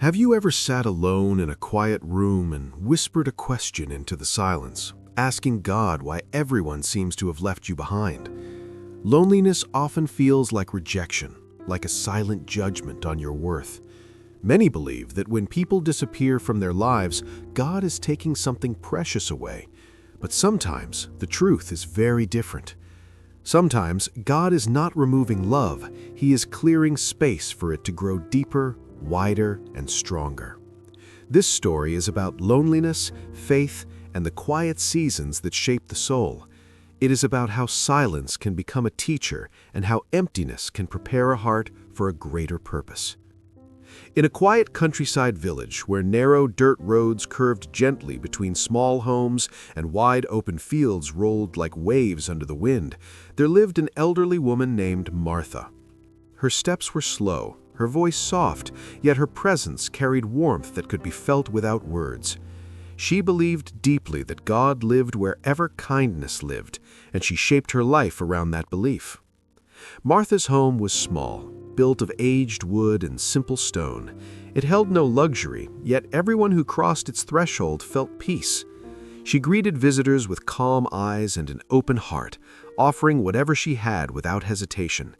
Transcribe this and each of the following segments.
Have you ever sat alone in a quiet room and whispered a question into the silence, asking God why everyone seems to have left you behind? Loneliness often feels like rejection, like a silent judgment on your worth. Many believe that when people disappear from their lives, God is taking something precious away. But sometimes the truth is very different. Sometimes God is not removing love, He is clearing space for it to grow deeper, wider, and stronger. This story is about loneliness, faith, and the quiet seasons that shape the soul. It is about how silence can become a teacher and how emptiness can prepare a heart for a greater purpose. In a quiet countryside village where narrow dirt roads curved gently between small homes and wide open fields rolled like waves under the wind, there lived an elderly woman named Martha. Her steps were slow, her voice soft, yet her presence carried warmth that could be felt without words. She believed deeply that God lived wherever kindness lived, and she shaped her life around that belief. Martha's home was small, built of aged wood and simple stone. It held no luxury, yet everyone who crossed its threshold felt peace. She greeted visitors with calm eyes and an open heart, offering whatever she had without hesitation.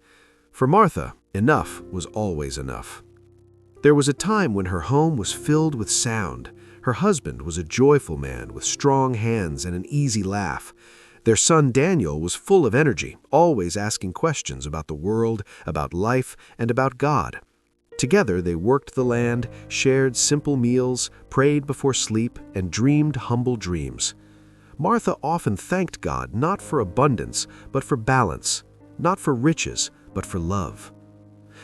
For Martha, enough was always enough. There was a time when her home was filled with sound. Her husband was a joyful man with strong hands and an easy laugh. Their son Daniel was full of energy, always asking questions about the world, about life, and about God. Together they worked the land, shared simple meals, prayed before sleep, and dreamed humble dreams. Martha often thanked God not for abundance, but for balance, not for riches, but for love.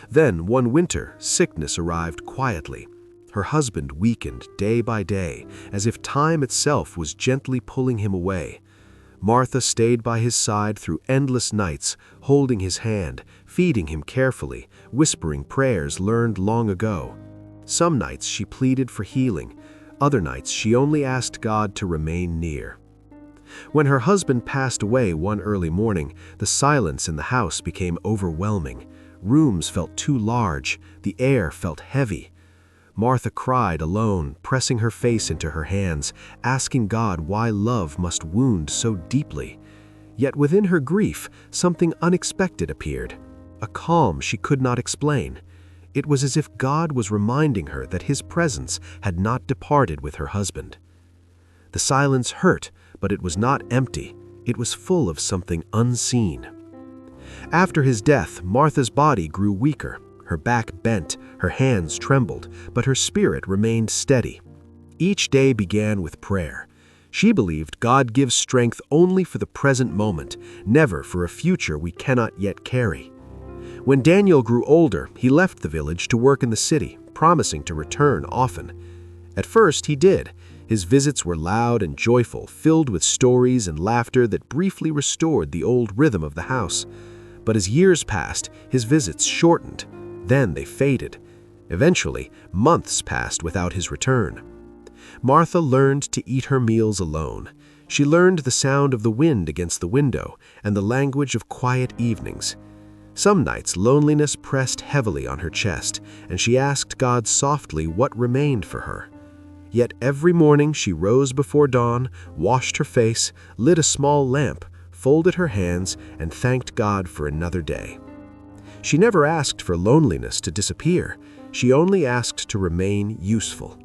Then, one winter, sickness arrived quietly. Her husband weakened day by day, as if time itself was gently pulling him away. Martha stayed by his side through endless nights, holding his hand, feeding him carefully, whispering prayers learned long ago. Some nights she pleaded for healing. Other nights she only asked God to remain near. When her husband passed away one early morning, the silence in the house became overwhelming. Rooms felt too large, the air felt heavy. Martha cried alone, pressing her face into her hands, asking God why love must wound so deeply. Yet within her grief, something unexpected appeared, a calm she could not explain. It was as if God was reminding her that His presence had not departed with her husband. The silence hurt, but it was not empty. It was full of something unseen. After his death, Martha's body grew weaker. Her back bent, her hands trembled, but her spirit remained steady. Each day began with prayer. She believed God gives strength only for the present moment, never for a future we cannot yet carry. When Daniel grew older, he left the village to work in the city, promising to return often. At first, he did. His visits were loud and joyful, filled with stories and laughter that briefly restored the old rhythm of the house. But as years passed, his visits shortened. Then they faded. Eventually, months passed without his return. Martha learned to eat her meals alone. She learned the sound of the wind against the window and the language of quiet evenings. Some nights, loneliness pressed heavily on her chest, and she asked God softly what remained for her. Yet every morning she rose before dawn, washed her face, lit a small lamp, folded her hands, and thanked God for another day. She never asked for loneliness to disappear. She only asked to remain useful.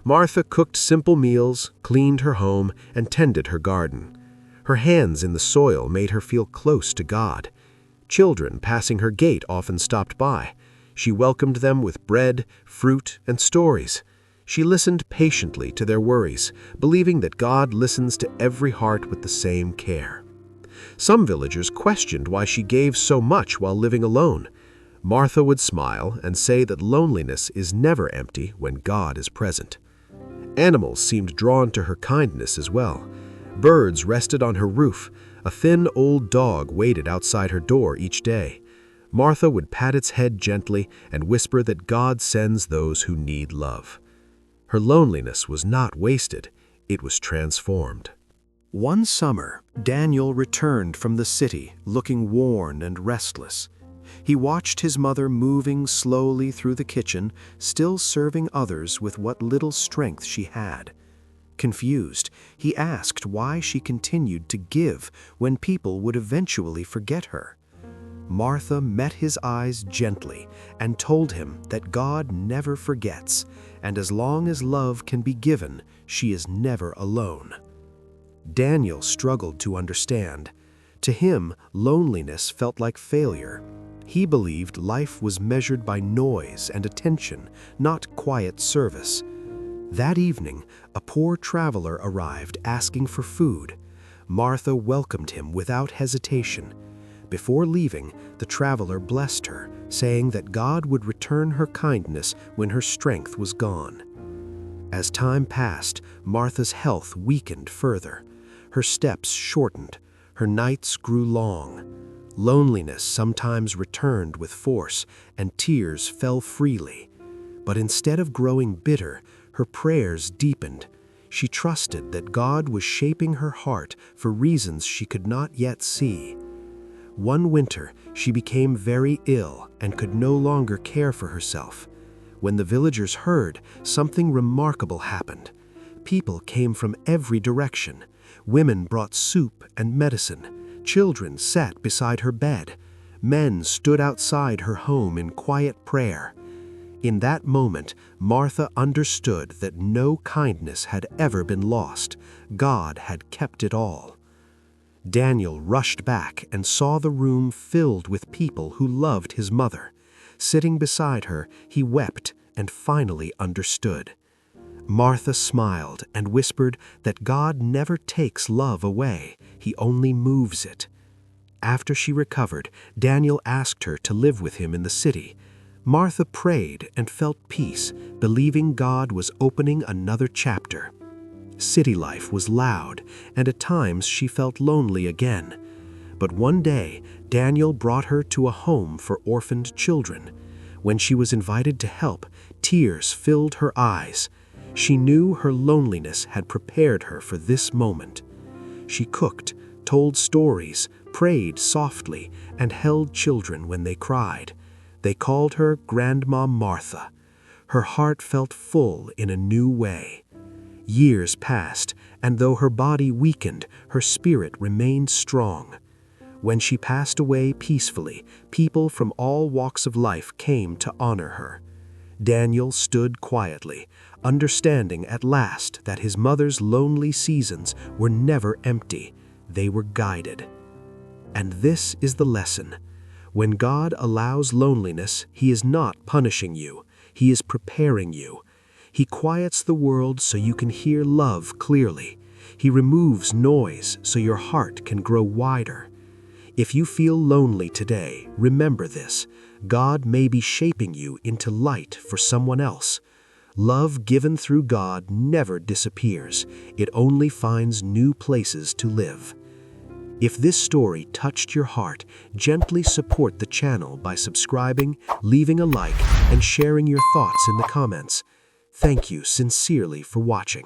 Martha cooked simple meals, cleaned her home, and tended her garden. Her hands in the soil made her feel close to God. Children passing her gate often stopped by. She welcomed them with bread, fruit, and stories. She listened patiently to their worries, believing that God listens to every heart with the same care. Some villagers questioned why she gave so much while living alone. Martha would smile and say that loneliness is never empty when God is present. Animals seemed drawn to her kindness as well. Birds rested on her roof. A thin old dog waited outside her door each day. Martha would pat its head gently and whisper that God sends those who need love. Her loneliness was not wasted, it was transformed. One summer, Daniel returned from the city, looking worn and restless. He watched his mother moving slowly through the kitchen, still serving others with what little strength she had. Confused, he asked why she continued to give when people would eventually forget her. Martha met his eyes gently and told him that God never forgets, and as long as love can be given, she is never alone. Daniel struggled to understand. To him, loneliness felt like failure. He believed life was measured by noise and attention, not quiet service. That evening, a poor traveler arrived asking for food. Martha welcomed him without hesitation. Before leaving, the traveler blessed her, saying that God would return her kindness when her strength was gone. As time passed, Martha's health weakened further. Her steps shortened. Her nights grew long. Loneliness sometimes returned with force, and tears fell freely. But instead of growing bitter, her prayers deepened. She trusted that God was shaping her heart for reasons she could not yet see. One winter, she became very ill and could no longer care for herself. When the villagers heard, something remarkable happened. People came from every direction. Women brought soup and medicine. Children sat beside her bed. Men stood outside her home in quiet prayer. In that moment, Martha understood that no kindness had ever been lost. God had kept it all. Daniel rushed back and saw the room filled with people who loved his mother. Sitting beside her, he wept and finally understood. Martha smiled and whispered that God never takes love away, He only moves it. After she recovered, Daniel asked her to live with him in the city. Martha prayed and felt peace, believing God was opening another chapter. City life was loud, and at times she felt lonely again. But one day, Daniel brought her to a home for orphaned children. When she was invited to help, tears filled her eyes. She knew her loneliness had prepared her for this moment. She cooked, told stories, prayed softly, and held children when they cried. They called her Grandma Martha. Her heart felt full in a new way. Years passed, and though her body weakened, her spirit remained strong. When she passed away peacefully, people from all walks of life came to honor her. Daniel stood quietly, understanding at last that his mother's lonely seasons were never empty. They were guided. And this is the lesson. When God allows loneliness, He is not punishing you. He is preparing you. He quiets the world so you can hear love clearly. He removes noise so your heart can grow wider. If you feel lonely today, remember this. God may be shaping you into light for someone else. Love given through God never disappears. It only finds new places to live. If this story touched your heart, gently support the channel by subscribing, leaving a like, and sharing your thoughts in the comments. Thank you sincerely for watching.